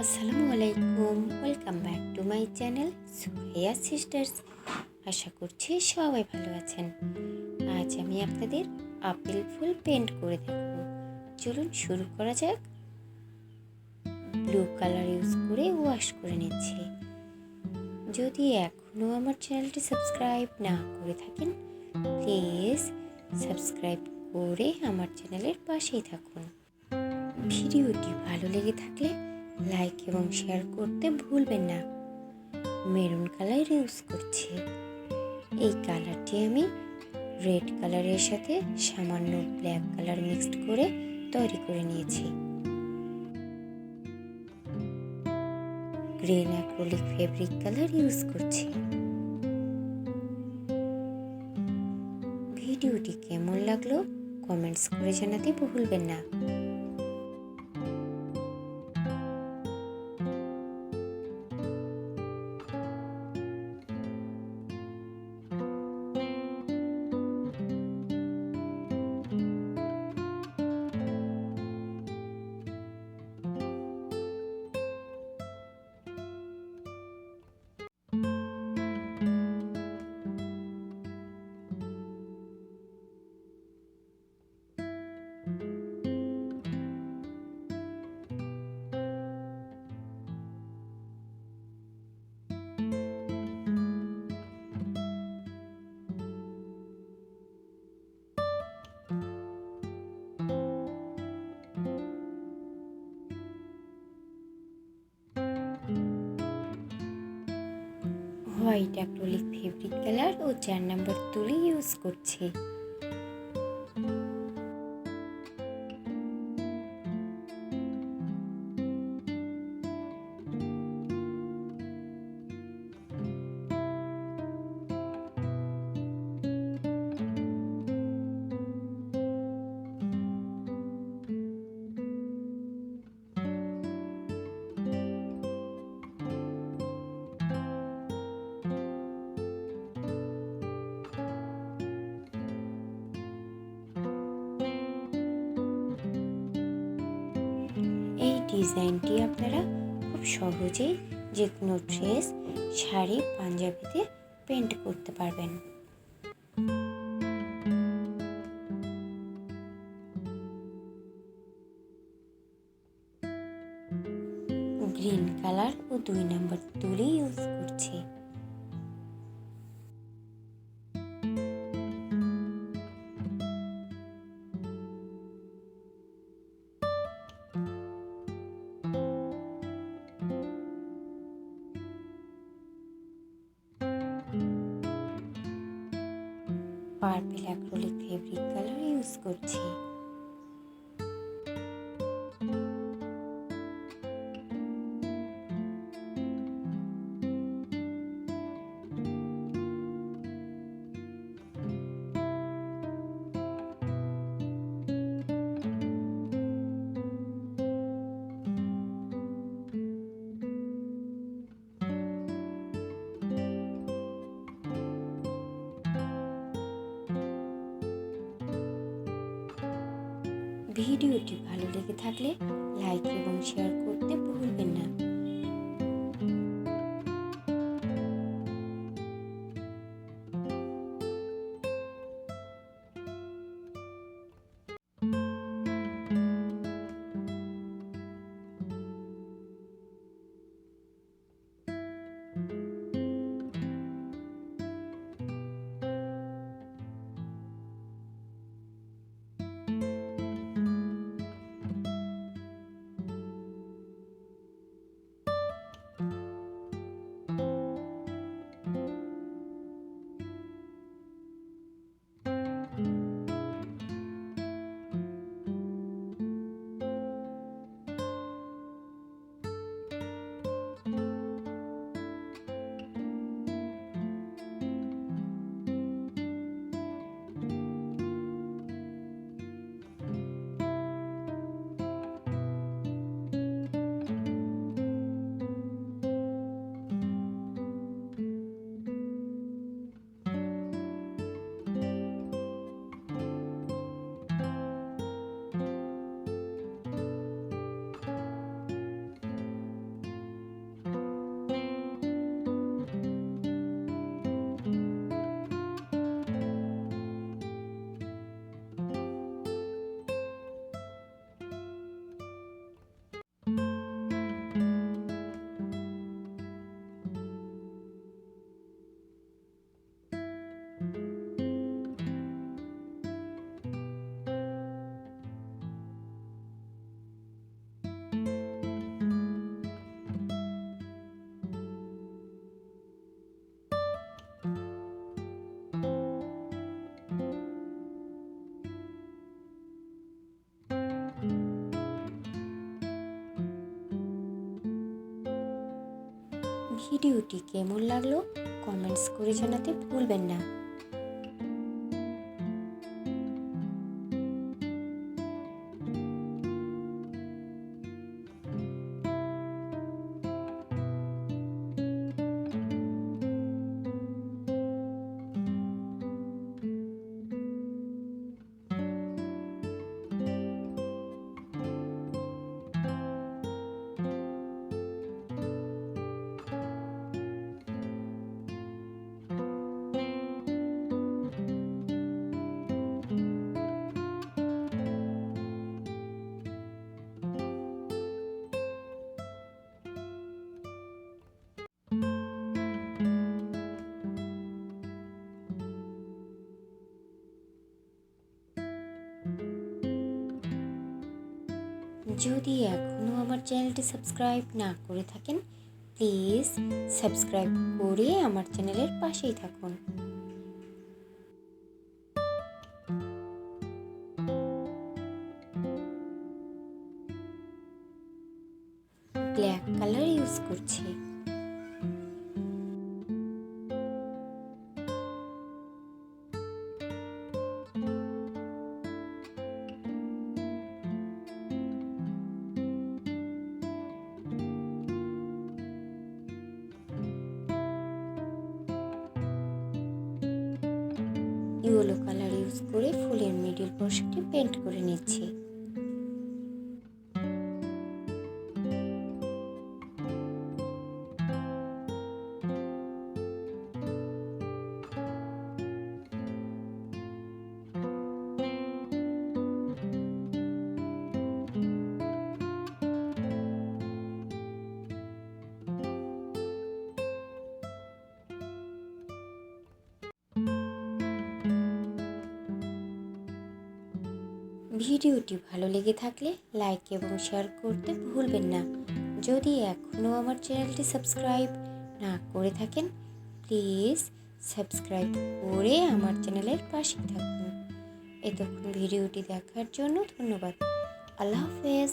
Assalamualaikum, welcome back to my channel Suraiya sisters. আশা করছি সবাই ভালো আছেন। আজ আমি আপনাদের আপেল ফুল পেন্ট করে দেখাবো। চলুন শুরু করা যাক। ব্লু কালার ইউজ করে ওয়াশ করে নিচ্ছি। যদি এখনও আমার চ্যানেলটি সাবস্ক্রাইব না করে থাকেন, প্লিজ সাবস্ক্রাইব করে আমার চ্যানেলের পাশেই থাকুন। ভিডিওটি ভালো লেগে থাকলে লাইক এবং শেয়ার করতে ভুলবেন না। মেরুন কালার ইউজ করছি। এই কালারটি আমি রেড কালারের সাথে সামান্য ব্ল্যাক কালার মিক্সড করে তৈরি করে নিয়েছি। Green acrylic fabric colour use করছি। ভিডিওটি কেমন লাগলো কমেন্টস করে জানাতে ভুলবেন না। হোয়াইট অ্যাক্রিলিক ফেব্রিক কালার ও 4 নম্বর তুলি ইউজ করছি। এই ডিজাইনটি আপনারা খুব সহজেই যে কোনো ড্রেস, শাড়ি, পাঞ্জাবিতে পেন্ট করতে পারবেন। গ্রিন কালার ও 2 নম্বর তুলি ইউজ করছি। Purple acrylic fabric colour use করছি। ভিডিওটি ভালো লেগে থাকলে লাইক এবং শেয়ার করতে ভুলবেন না। ভিডিওটি কেমন লাগলো কমেন্টস করে জানাতে ভুলবেন না। যদি এখনও আমার চ্যানেলটি সাবস্ক্রাইব না করে থাকেন, প্লিজ সাবস্ক্রাইব করে আমার চ্যানেলের পাশেই থাকুন। ব্ল্যাক কালার ইউজ করছি। ইয়েলো কালার ইউজ করে ফুলের মিডল পোর্শনটি পেন্ট করে নিচ্ছি। ভিডিওটি ভালো লেগে থাকলে লাইক এবং শেয়ার করতে ভুলবেন না। যদি এখনও আমার চ্যানেলটি সাবস্ক্রাইব না করে থাকেন, প্লিজ সাবস্ক্রাইব করে আমার চ্যানেলের পাশে থাকুন। এতক্ষণ ভিডিওটি দেখার জন্য ধন্যবাদ। আল্লাহ হাফেজ।